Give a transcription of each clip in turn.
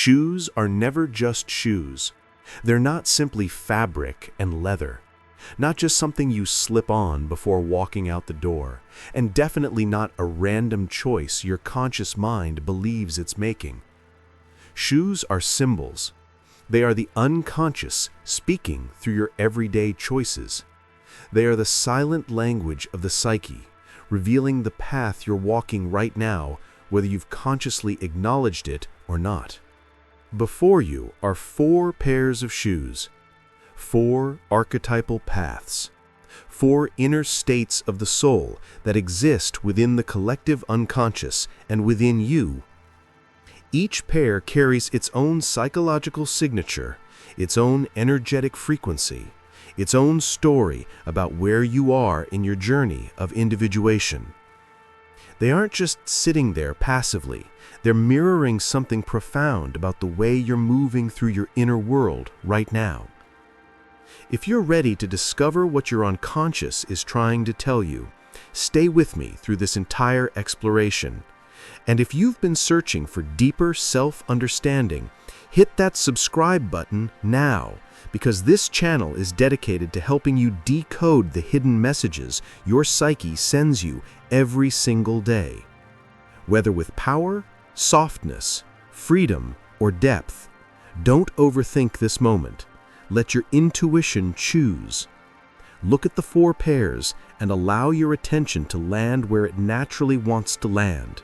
Shoes are never just shoes. They're not simply fabric and leather. Not just something you slip on before walking out the door, and definitely not a random choice your conscious mind believes it's making. Shoes are symbols. They are the unconscious speaking through your everyday choices. They are the silent language of the psyche, revealing the path you're walking right now, whether you've consciously acknowledged it or not. Before you are 4 pairs of shoes, 4 archetypal paths, 4 inner states of the soul that exist within the collective unconscious and within you. Each pair carries its own psychological signature, its own energetic frequency, its own story about where you are in your journey of individuation. They aren't just sitting there passively, they're mirroring something profound about the way you're moving through your inner world right now. If you're ready to discover what your unconscious is trying to tell you, stay with me through this entire exploration. And if you've been searching for deeper self-understanding, hit that subscribe button now, because this channel is dedicated to helping you decode the hidden messages your psyche sends you every single day. Whether with power, softness, freedom, or depth, don't overthink this moment. Let your intuition choose. Look at the 4 pairs and allow your attention to land where it naturally wants to land.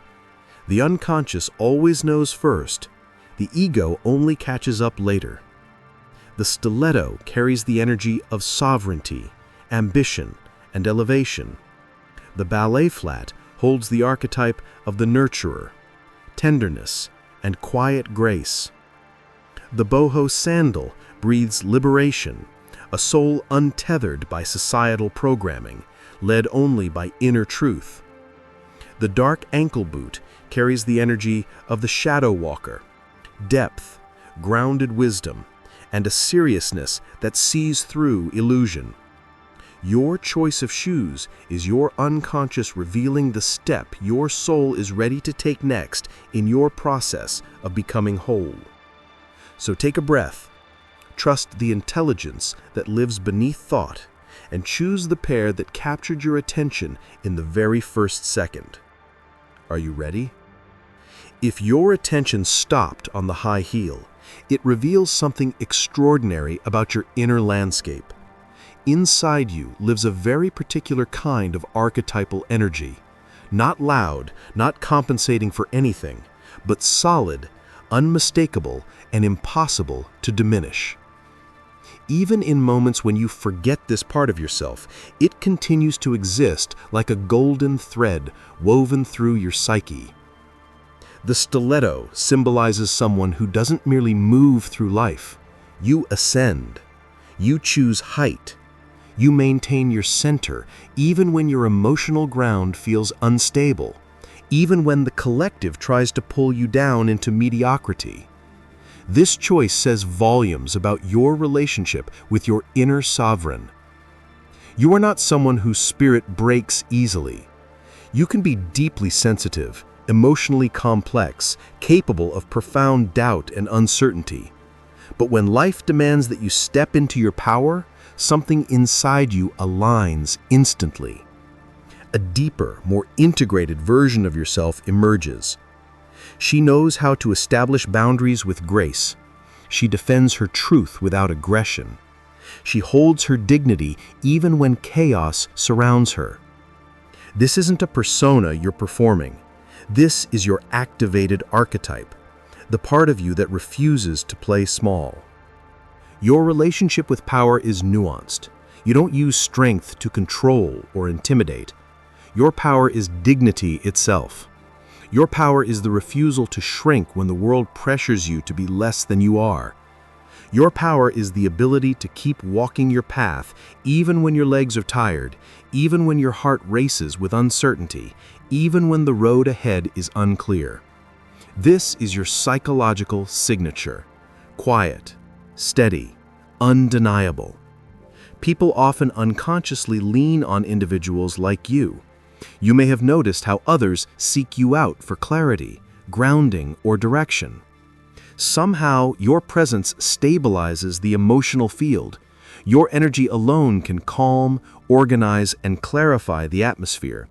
The unconscious always knows first. The ego only catches up later. The stiletto carries the energy of sovereignty, ambition, and elevation. The ballet flat holds the archetype of the nurturer, tenderness, and quiet grace. The boho sandal breathes liberation, a soul untethered by societal programming, led only by inner truth. The dark ankle boot carries the energy of the shadow walker, depth, grounded wisdom, and a seriousness that sees through illusion. Your choice of shoes is your unconscious revealing the step your soul is ready to take next in your process of becoming whole. So take a breath, trust the intelligence that lives beneath thought, and choose the pair that captured your attention in the very first second. Are you ready? If your attention stopped on the high heel, it reveals something extraordinary about your inner landscape. Inside you lives a very particular kind of archetypal energy, not loud, not compensating for anything, but solid, unmistakable, and impossible to diminish. Even in moments when you forget this part of yourself, it continues to exist like a golden thread woven through your psyche. The stiletto symbolizes someone who doesn't merely move through life. You ascend. You choose height. You maintain your center even when your emotional ground feels unstable, even when the collective tries to pull you down into mediocrity. This choice says volumes about your relationship with your inner sovereign. You are not someone whose spirit breaks easily. You can be deeply sensitive, emotionally complex, capable of profound doubt and uncertainty. But when life demands that you step into your power, something inside you aligns instantly. A deeper, more integrated version of yourself emerges. She knows how to establish boundaries with grace. She defends her truth without aggression. She holds her dignity even when chaos surrounds her. This isn't a persona you're performing. This is your activated archetype, the part of you that refuses to play small. Your relationship with power is nuanced. You don't use strength to control or intimidate. Your power is dignity itself. Your power is the refusal to shrink when the world pressures you to be less than you are. Your power is the ability to keep walking your path even when your legs are tired, even when your heart races with uncertainty, even when the road ahead is unclear. This is your psychological signature. Quiet, steady, undeniable. People often unconsciously lean on individuals like you. You may have noticed how others seek you out for clarity, grounding, or direction. Somehow, your presence stabilizes the emotional field. Your energy alone can calm, organize, and clarify the atmosphere.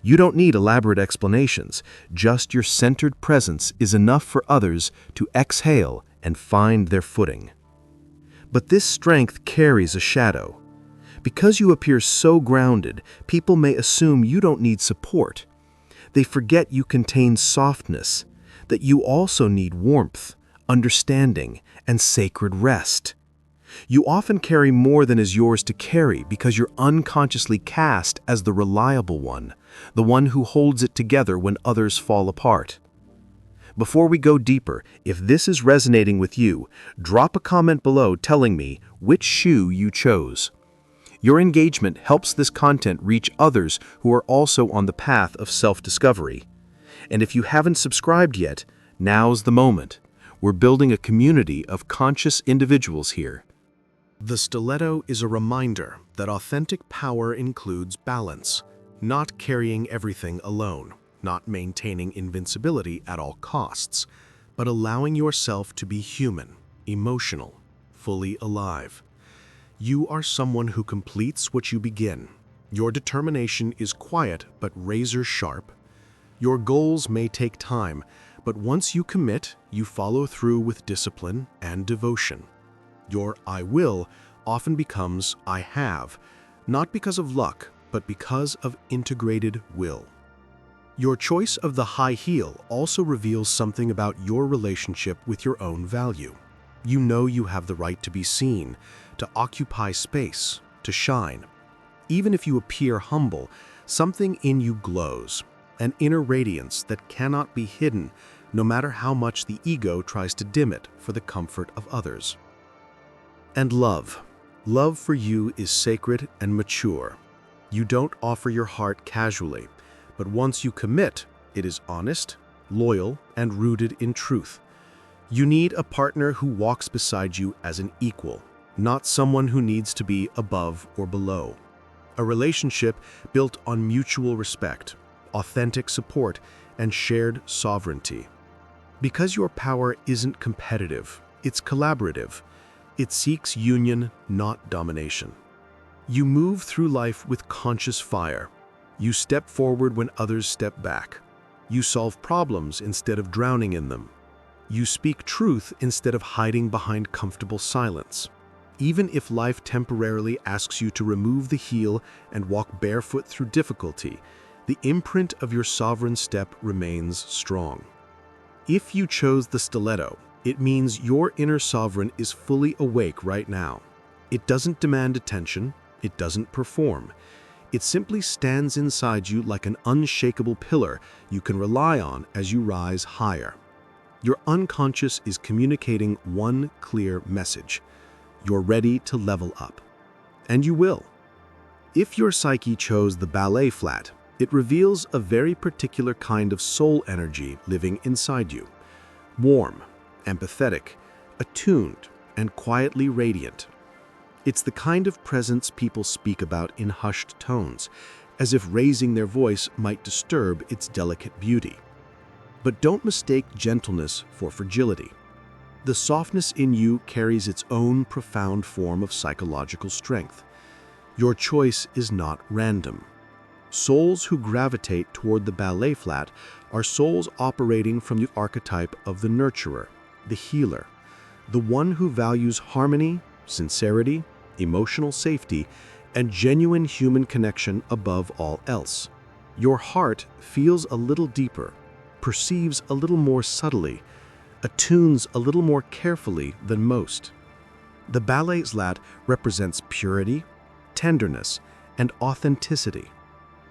You don't need elaborate explanations. Just your centered presence is enough for others to exhale and find their footing. But this strength carries a shadow. Because you appear so grounded, people may assume you don't need support. They forget you contain softness, that you also need warmth, understanding, and sacred rest. You often carry more than is yours to carry because you're unconsciously cast as the reliable one, the one who holds it together when others fall apart. Before we go deeper, if this is resonating with you, drop a comment below telling me which shoe you chose. Your engagement helps this content reach others who are also on the path of self-discovery. And if you haven't subscribed yet, now's the moment. We're building a community of conscious individuals here. The stiletto is a reminder that authentic power includes balance, not carrying everything alone, not maintaining invincibility at all costs, but allowing yourself to be human, emotional, fully alive. You are someone who completes what you begin. Your determination is quiet but razor sharp. Your goals may take time, but once you commit, you follow through with discipline and devotion. Your I will often becomes I have, not because of luck, but because of integrated will. Your choice of the high heel also reveals something about your relationship with your own value. You know you have the right to be seen, to occupy space, to shine. Even if you appear humble, something in you glows, an inner radiance that cannot be hidden, no matter how much the ego tries to dim it for the comfort of others. And love. Love for you is sacred and mature. You don't offer your heart casually, but once you commit, it is honest, loyal, and rooted in truth. You need a partner who walks beside you as an equal, not someone who needs to be above or below. A relationship built on mutual respect, authentic support, and shared sovereignty. Because your power isn't competitive, it's collaborative. It seeks union, not domination. You move through life with conscious fire. You step forward when others step back. You solve problems instead of drowning in them. You speak truth instead of hiding behind comfortable silence. Even if life temporarily asks you to remove the heel and walk barefoot through difficulty, the imprint of your sovereign step remains strong. If you chose the stiletto, it means your inner sovereign is fully awake right now. It doesn't demand attention, it doesn't perform. It simply stands inside you like an unshakable pillar you can rely on as you rise higher. Your unconscious is communicating one clear message. You're ready to level up. And you will. If your psyche chose the ballet flat, it reveals a very particular kind of soul energy living inside you. Warm, empathetic, attuned, and quietly radiant. It's the kind of presence people speak about in hushed tones, as if raising their voice might disturb its delicate beauty. But don't mistake gentleness for fragility. The softness in you carries its own profound form of psychological strength. Your choice is not random. Souls who gravitate toward the ballet flat are souls operating from the archetype of the nurturer, the healer, the one who values harmony, sincerity, emotional safety, and genuine human connection above all else. Your heart feels a little deeper, perceives a little more subtly, attunes a little more carefully than most. The ballet flat represents purity, tenderness, and authenticity,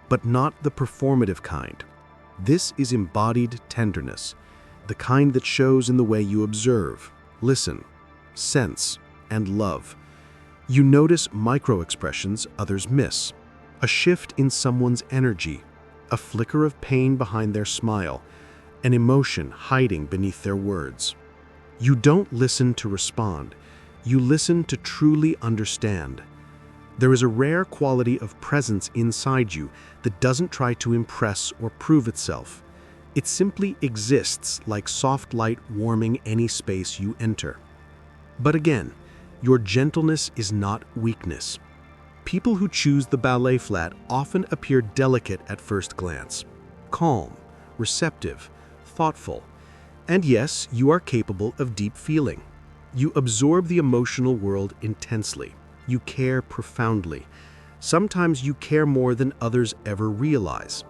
but not the performative kind. This is embodied tenderness, the kind that shows in the way you observe, listen, sense, and love. You notice micro-expressions others miss, a shift in someone's energy, a flicker of pain behind their smile, an emotion hiding beneath their words. You don't listen to respond, you listen to truly understand. There is a rare quality of presence inside you that doesn't try to impress or prove itself. It simply exists like soft light warming any space you enter. But again, your gentleness is not weakness. People who choose the ballet flat often appear delicate at first glance, calm, receptive, thoughtful. And yes, you are capable of deep feeling. You absorb the emotional world intensely. You care profoundly. Sometimes you care more than others ever realize.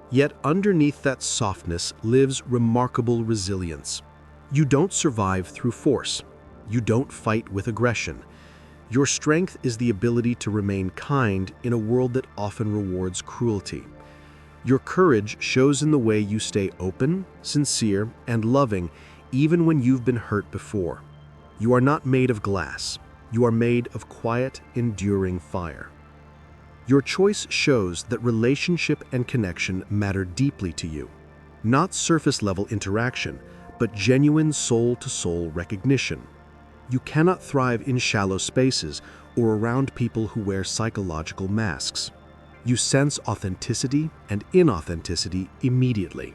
Yet underneath that softness lives remarkable resilience. You don't survive through force. You don't fight with aggression. Your strength is the ability to remain kind in a world that often rewards cruelty. Your courage shows in the way you stay open, sincere, and loving even when you've been hurt before. You are not made of glass. You are made of quiet, enduring fire. Your choice shows that relationship and connection matter deeply to you. Not surface-level interaction, but genuine soul-to-soul recognition. You cannot thrive in shallow spaces or around people who wear psychological masks. You sense authenticity and inauthenticity immediately.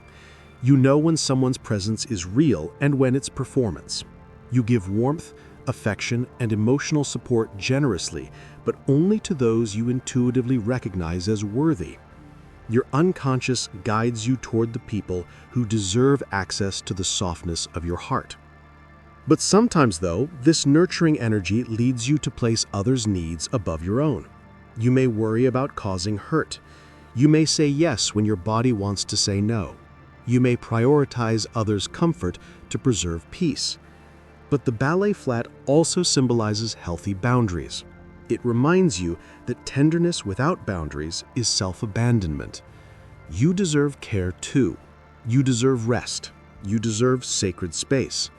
You know when someone's presence is real and when it's performance. You give warmth, affection, and emotional support generously, but only to those you intuitively recognize as worthy. Your unconscious guides you toward the people who deserve access to the softness of your heart. But sometimes, though, this nurturing energy leads you to place others' needs above your own. You may worry about causing hurt. You may say yes when your body wants to say no. You may prioritize others' comfort to preserve peace. But the ballet flat also symbolizes healthy boundaries. It reminds you that tenderness without boundaries is self-abandonment. You deserve care too. You deserve rest. You deserve sacred space.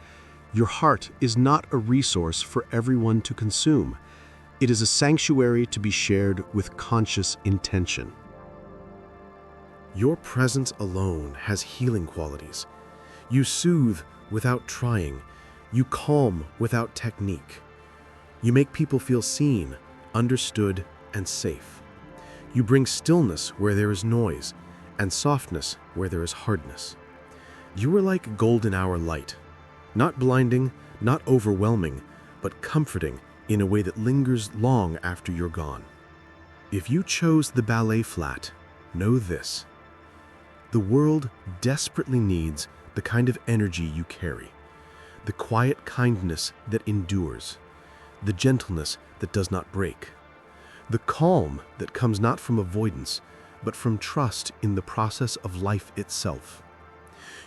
Your heart is not a resource for everyone to consume. It is a sanctuary to be shared with conscious intention. Your presence alone has healing qualities. You soothe without trying. You calm without technique. You make people feel seen, understood, and safe. You bring stillness where there is noise, and softness where there is hardness. You are like golden hour light, not blinding, not overwhelming, but comforting in a way that lingers long after you're gone. If you chose the ballet flat, know this: the world desperately needs the kind of energy you carry. The quiet kindness that endures, the gentleness that does not break, the calm that comes not from avoidance, but from trust in the process of life itself.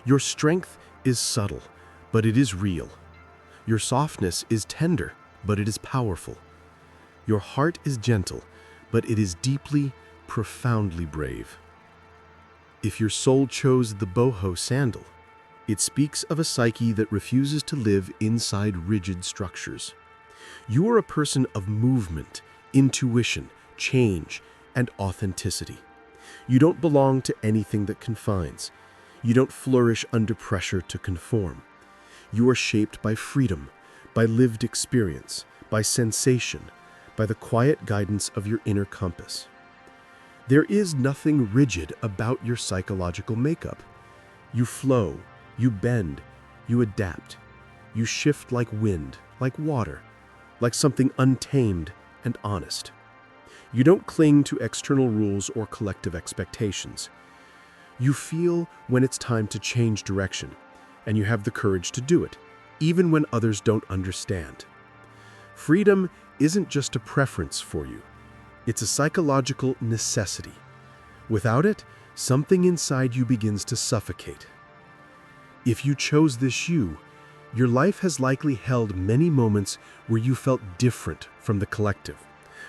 Your strength is subtle, but it is real. Your softness is tender, but it is powerful. Your heart is gentle, but it is deeply, profoundly brave. If your soul chose the Boho sandal, it speaks of a psyche that refuses to live inside rigid structures. You are a person of movement, intuition, change, and authenticity. You don't belong to anything that confines. You don't flourish under pressure to conform. You are shaped by freedom, by lived experience, by sensation, by the quiet guidance of your inner compass. There is nothing rigid about your psychological makeup. You flow. You bend, you adapt, you shift like wind, like water, like something untamed and honest. You don't cling to external rules or collective expectations. You feel when it's time to change direction, and you have the courage to do it, even when others don't understand. Freedom isn't just a preference for you. It's a psychological necessity. Without it, something inside you begins to suffocate. If you chose this you, your life has likely held many moments where you felt different from the collective,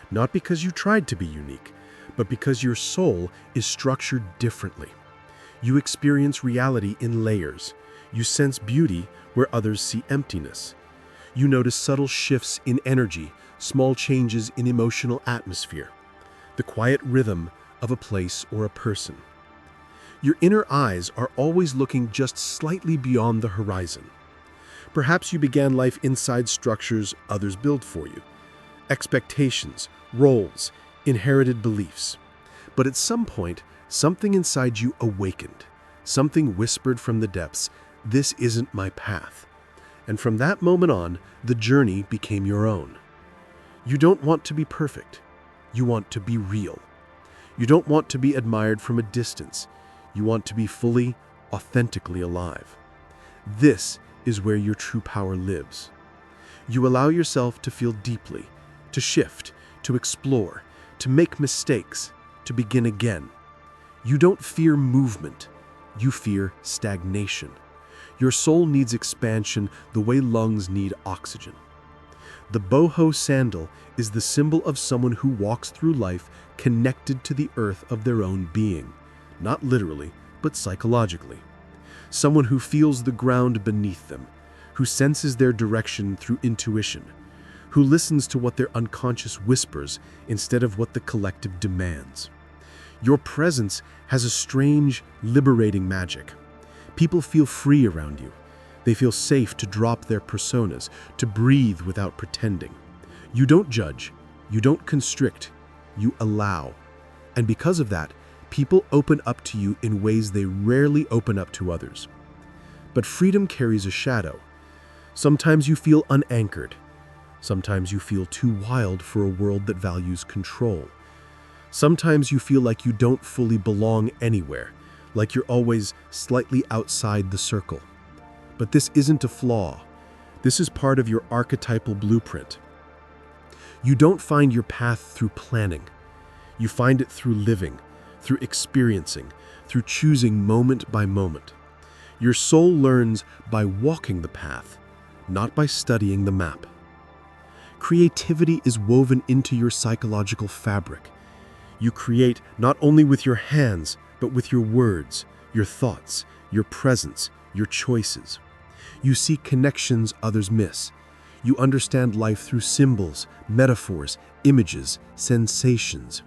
not because you tried to be unique, but because your soul is structured differently. You experience reality in layers. You sense beauty where others see emptiness. You notice subtle shifts in energy, small changes in emotional atmosphere, the quiet rhythm of a place or a person. Your inner eyes are always looking just slightly beyond the horizon. Perhaps you began life inside structures others build for you, expectations, roles, inherited beliefs. But at some point, something inside you awakened, Something whispered from the depths, "This isn't my path." And from that moment on, the journey became your own. You don't want to be perfect. You want to be real. You don't want to be admired from a distance. You want to be fully, authentically alive. This is where your true power lives. You allow yourself to feel deeply, to shift, to explore, to make mistakes, to begin again. You don't fear movement. You fear stagnation. Your soul needs expansion the way lungs need oxygen. The Boho sandal is the symbol of someone who walks through life connected to the earth of their own being, not literally, but psychologically. Someone who feels the ground beneath them, who senses their direction through intuition, who listens to what their unconscious whispers instead of what the collective demands. Your presence has a strange, liberating magic. People feel free around you. They feel safe to drop their personas, to breathe without pretending. You don't judge, you don't constrict, you allow. And because of that, people open up to you in ways they rarely open up to others. But freedom carries a shadow. Sometimes you feel unanchored. Sometimes you feel too wild for a world that values control. Sometimes you feel like you don't fully belong anywhere, like you're always slightly outside the circle. But this isn't a flaw. This is part of your archetypal blueprint. You don't find your path through planning. You find it through living, through experiencing, through choosing moment by moment. Your soul learns by walking the path, not by studying the map. Creativity is woven into your psychological fabric. You create not only with your hands, but with your words, your thoughts, your presence, your choices. You see connections others miss. You understand life through symbols, metaphors, images, sensations.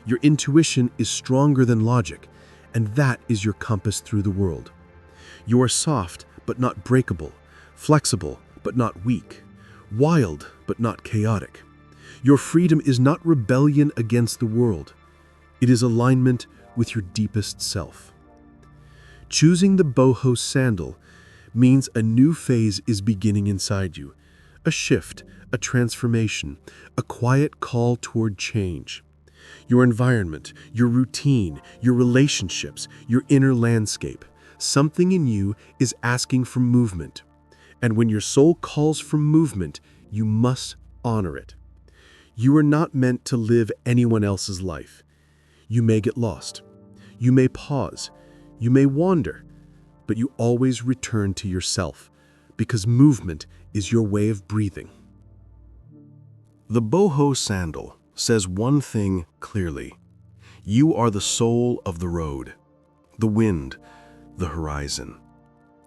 Your intuition is stronger than logic, and that is your compass through the world. You are soft, but not breakable, flexible, but not weak, wild, but not chaotic. Your freedom is not rebellion against the world. It is alignment with your deepest self. Choosing the Boho sandal means a new phase is beginning inside you, a shift, a transformation, a quiet call toward change. Your environment, your routine, your relationships, your inner landscape, something in you is asking for movement. And when your soul calls for movement, you must honor it. You are not meant to live anyone else's life. You may get lost. You may pause. You may wander. But you always return to yourself, because movement is your way of breathing. The Boho sandal says one thing clearly. You are the soul of the road, the wind, the horizon.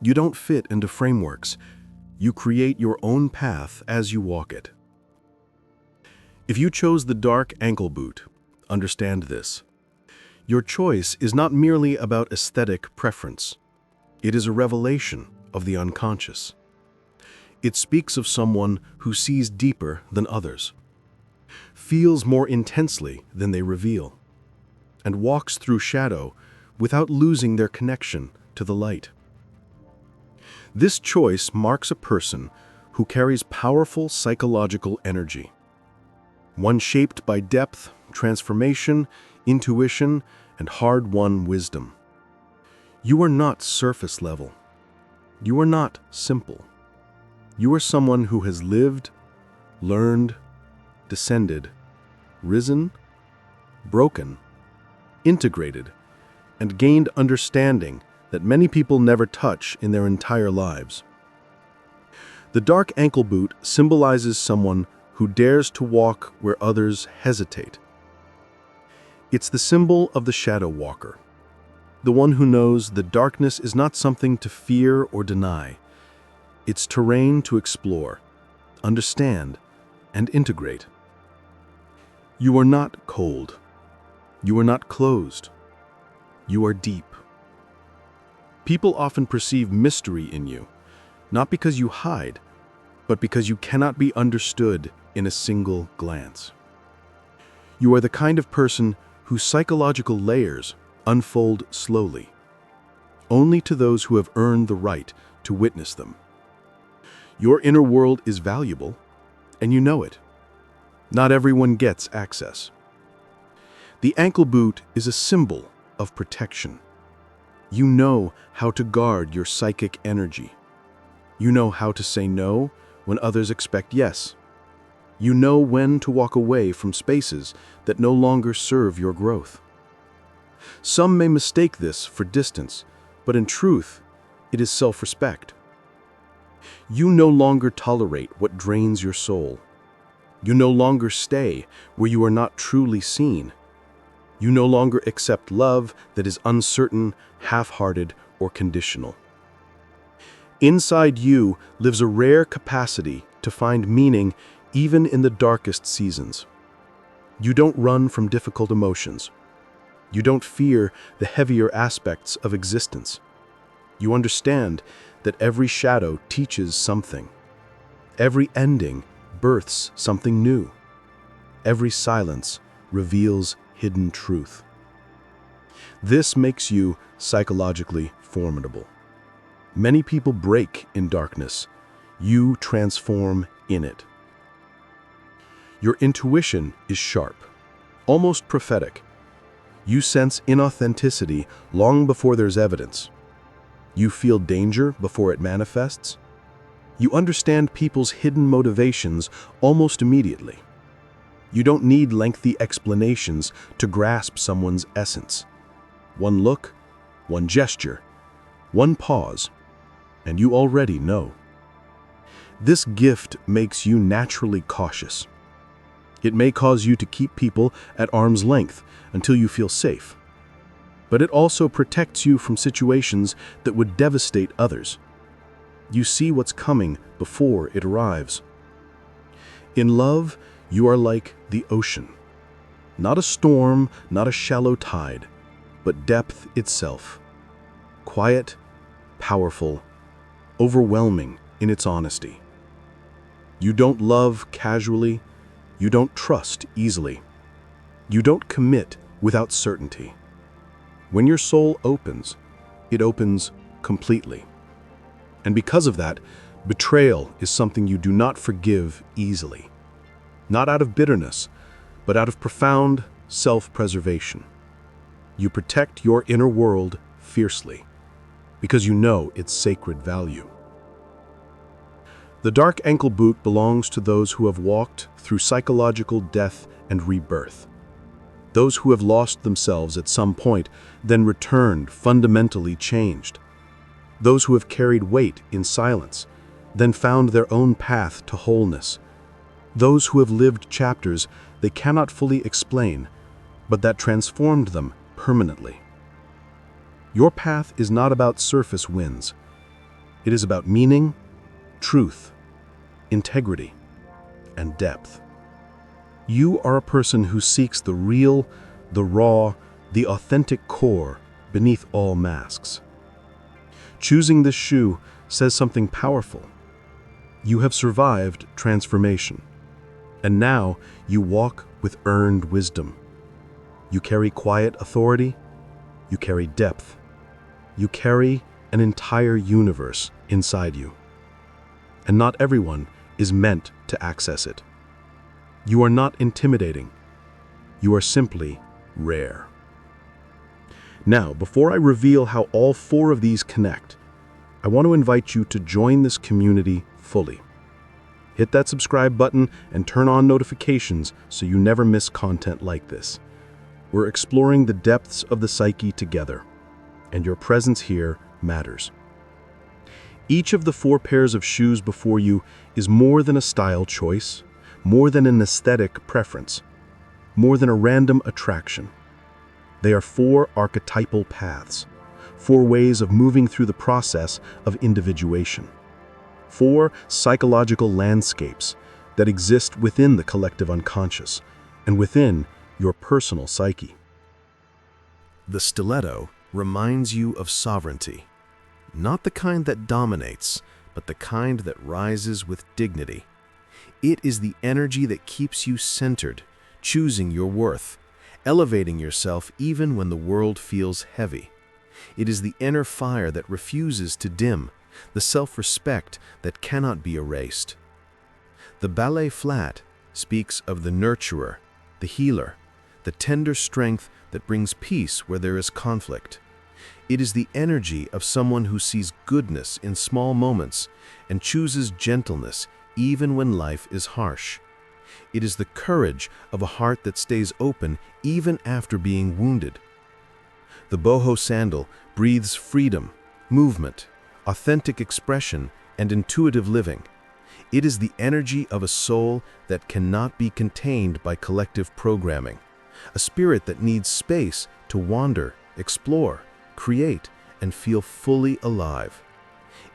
You don't fit into frameworks. You create your own path as you walk it. If you chose the dark ankle boot, understand this. Your choice is not merely about aesthetic preference. It is a revelation of the unconscious. It speaks of someone who sees deeper than others, feels more intensely than they reveal, and walks through shadow without losing their connection to the light. This choice marks a person who carries powerful psychological energy, one shaped by depth, transformation, intuition, and hard-won wisdom. You are not surface level. You are not simple. You are someone who has lived, learned, descended, risen, broken, integrated, and gained understanding that many people never touch in their entire lives. The dark ankle boot symbolizes someone who dares to walk where others hesitate. It's the symbol of the shadow walker, the one who knows that darkness is not something to fear or deny. It's terrain to explore, understand, and integrate. You are not cold. You are not closed. You are deep. People often perceive mystery in you, not because you hide, but because you cannot be understood in a single glance. You are the kind of person whose psychological layers unfold slowly. only to those who have earned the right to witness them. Your inner world is valuable, and you know it. Not everyone gets access. The ankle boot is a symbol of protection. You know how to guard your psychic energy. You know how to say no when others expect yes. You know when to walk away from spaces that no longer serve your growth. Some may mistake this for distance, but in truth, it is self-respect. You no longer tolerate what drains your soul. You no longer stay where you are not truly seen. You no longer accept love that is uncertain, half-hearted, or conditional. Inside you lives a rare capacity to find meaning even in the darkest seasons. You don't run from difficult emotions. You don't fear the heavier aspects of existence. You understand that every shadow teaches something. Every ending births something new. Every silence reveals hidden truth. This makes you psychologically formidable. Many people break in darkness. You transform in it. Your intuition is sharp, almost prophetic. You sense inauthenticity long before there's evidence. You feel danger before it manifests. You understand people's hidden motivations almost immediately. You don't need lengthy explanations to grasp someone's essence. One look, one gesture, one pause, and you already know. This gift makes you naturally cautious. It may cause you to keep people at arm's length until you feel safe. But it also protects you from situations that would devastate others. You see what's coming before it arrives. In love, you are like the ocean. Not a storm, not a shallow tide, but depth itself. Quiet, powerful, overwhelming in its honesty. You don't love casually. You don't trust easily. You don't commit without certainty. When your soul opens, it opens completely. And because of that, betrayal is something you do not forgive easily. Not out of bitterness, but out of profound self-preservation. You protect your inner world fiercely, because you know its sacred value. The dark ankle boot belongs to those who have walked through psychological death and rebirth. Those who have lost themselves at some point, then returned fundamentally changed. Those who have carried weight in silence, then found their own path to wholeness. Those who have lived chapters they cannot fully explain, but that transformed them permanently. Your path is not about surface wins. It is about meaning, truth, integrity, and depth. You are a person who seeks the real, the raw, the authentic core beneath all masks. Choosing this shoe says something powerful. You have survived transformation, and now you walk with earned wisdom. You carry quiet authority, you carry depth, you carry an entire universe inside you. And not everyone is meant to access it. You are not intimidating. You are simply rare. Now, before I reveal how all four of these connect, I want to invite you to join this community fully. Hit that subscribe button and turn on notifications so you never miss content like this. We're exploring the depths of the psyche together, and your presence here matters. Each of the four pairs of shoes before you is more than a style choice, more than an aesthetic preference, more than a random attraction. They are four archetypal paths, four ways of moving through the process of individuation, four psychological landscapes that exist within the collective unconscious and within your personal psyche. The stiletto reminds you of sovereignty, not the kind that dominates, but the kind that rises with dignity. It is the energy that keeps you centered, choosing your worth, elevating yourself even when the world feels heavy. It is the inner fire that refuses to dim, the self-respect that cannot be erased. The Ballet flat speaks of the nurturer, the healer, the tender strength that brings peace where there is conflict. It is the energy of someone who sees goodness in small moments and chooses gentleness even when life is harsh. It is the courage of a heart that stays open even after being wounded. The Boho sandal breathes freedom, movement, authentic expression, and intuitive living. It is the energy of a soul that cannot be contained by collective programming, a spirit that needs space to wander, explore, create, and feel fully alive.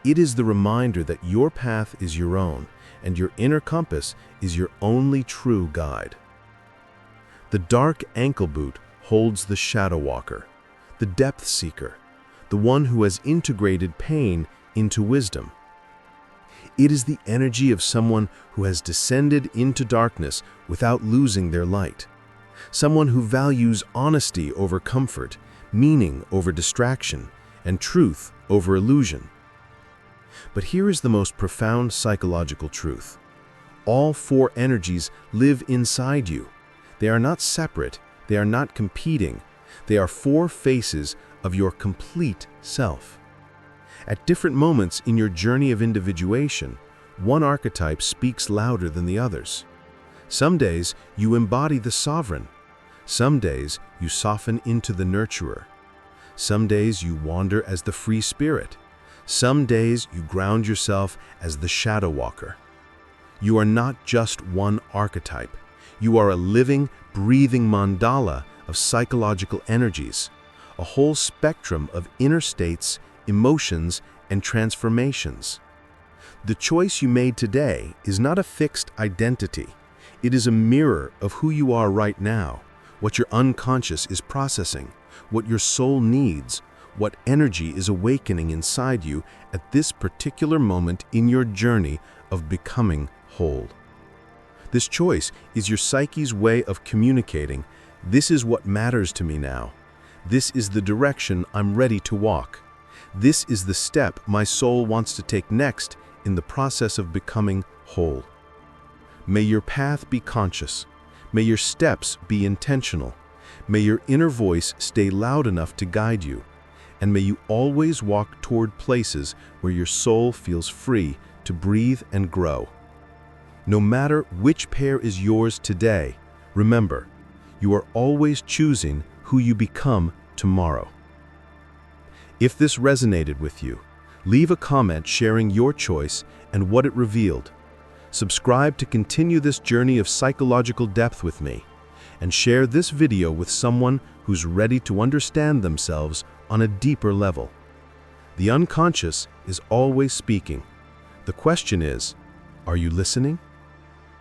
It is the reminder that your path is your own, and your inner compass is your only true guide. The dark ankle boot holds the shadow walker, the depth seeker, the one who has integrated pain into wisdom. It is the energy of someone who has descended into darkness without losing their light, someone who values honesty over comfort, meaning over distraction, and truth over illusion. But here is the most profound psychological truth. All four energies live inside you. They are not separate, they are not competing. They are four faces of your complete self. At different moments in your journey of individuation, one archetype speaks louder than the others. Some days you embody the sovereign. Some days you soften into the nurturer. Some days you wander as the free spirit. Some days you ground yourself as the shadow walker. You are not just one archetype. You are a living, breathing mandala of psychological energies, a whole spectrum of inner states, emotions, and transformations. The choice you made today is not a fixed identity. It is a mirror of who you are right now, what your unconscious is processing, what your soul needs, what energy is awakening inside you at this particular moment in your journey of becoming whole. This choice is your psyche's way of communicating, this is what matters to me now. This is the direction I'm ready to walk. This is the step my soul wants to take next in the process of becoming whole. May your path be conscious. May your steps be intentional. May your inner voice stay loud enough to guide you. And may you always walk toward places where your soul feels free to breathe and grow. No matter which pair is yours today, remember, you are always choosing who you become tomorrow. If this resonated with you, leave a comment sharing your choice and what it revealed. Subscribe to continue this journey of psychological depth with me, and share this video with someone who's ready to understand themselves on a deeper level. The unconscious is always speaking. The question is, are you listening?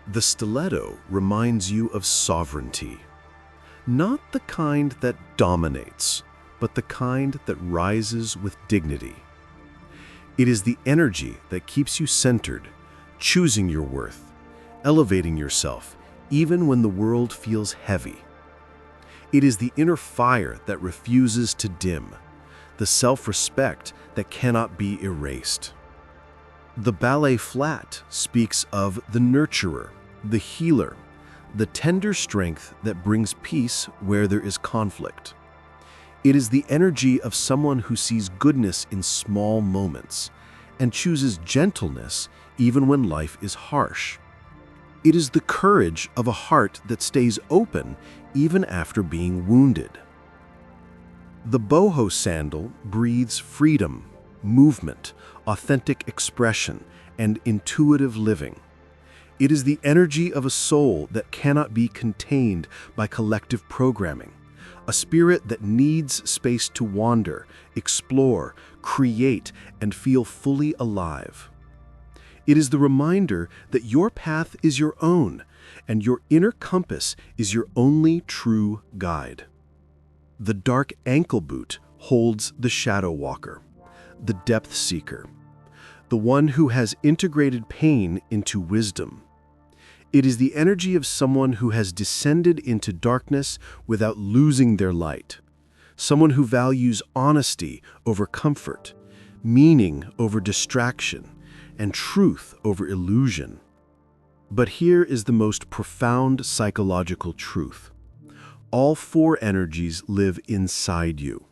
The stiletto reminds you of sovereignty. Not the kind that dominates, but the kind that rises with dignity. It is the energy that keeps you centered, choosing your worth, elevating yourself, even when the world feels heavy. It is the inner fire that refuses to dim, the self-respect that cannot be erased. The Ballet flat speaks of the nurturer, the healer, the tender strength that brings peace where there is conflict. It is the energy of someone who sees goodness in small moments and chooses gentleness even when life is harsh. It is the courage of a heart that stays open even after being wounded. The Boho sandal breathes freedom, movement, authentic expression, and intuitive living. It is the energy of a soul that cannot be contained by collective programming, a spirit that needs space to wander, explore, create, and feel fully alive. It is the reminder that your path is your own, and your inner compass is your only true guide. The dark ankle boot holds the shadow walker, the depth seeker, the one who has integrated pain into wisdom. It is the energy of someone who has descended into darkness without losing their light, someone who values honesty over comfort, meaning over distraction, and truth over illusion. But here is the most profound psychological truth. All four energies live inside you.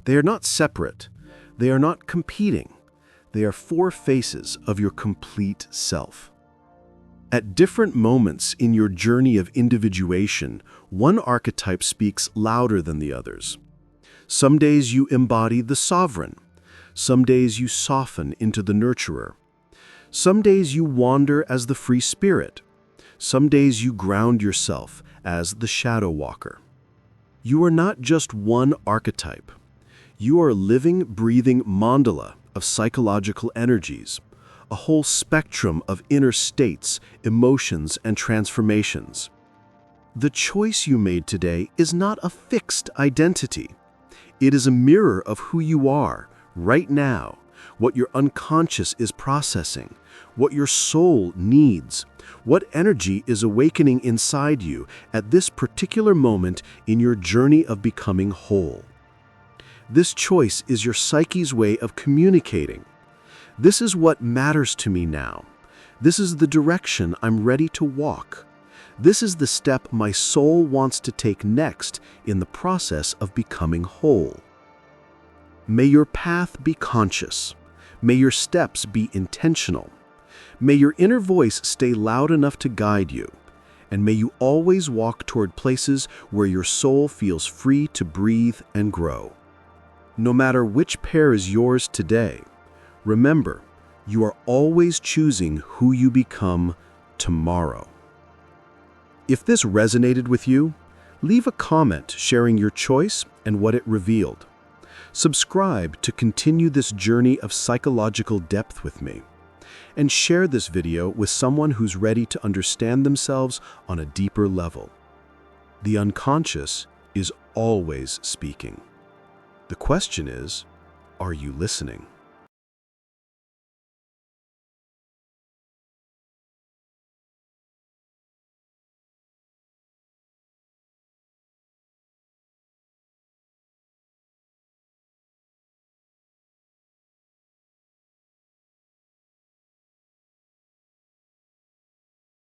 They are not separate. They are not competing. They are four faces of your complete self. At different moments in your journey of individuation, one archetype speaks louder than the others. Some days you embody the sovereign. Some days you soften into the nurturer. Some days you wander as the free spirit. Some days you ground yourself as the shadow walker. You are not just one archetype. You are a living, breathing mandala of psychological energies, a whole spectrum of inner states, emotions, and transformations. The choice you made today is not a fixed identity. It is a mirror of who you are right now, what your unconscious is processing, what your soul needs, what energy is awakening inside you at this particular moment in your journey of becoming whole. This choice is your psyche's way of communicating. This is what matters to me now. This is the direction I'm ready to walk. This is the step my soul wants to take next in the process of becoming whole. May your path be conscious. May your steps be intentional. May your inner voice stay loud enough to guide you. And may you always walk toward places where your soul feels free to breathe and grow. No matter which pair is yours today, remember, you are always choosing who you become tomorrow. If this resonated with you, leave a comment sharing your choice and what it revealed. Subscribe to continue this journey of psychological depth with me. And share this video with someone who's ready to understand themselves on a deeper level. The unconscious is always speaking. The question is, are you listening?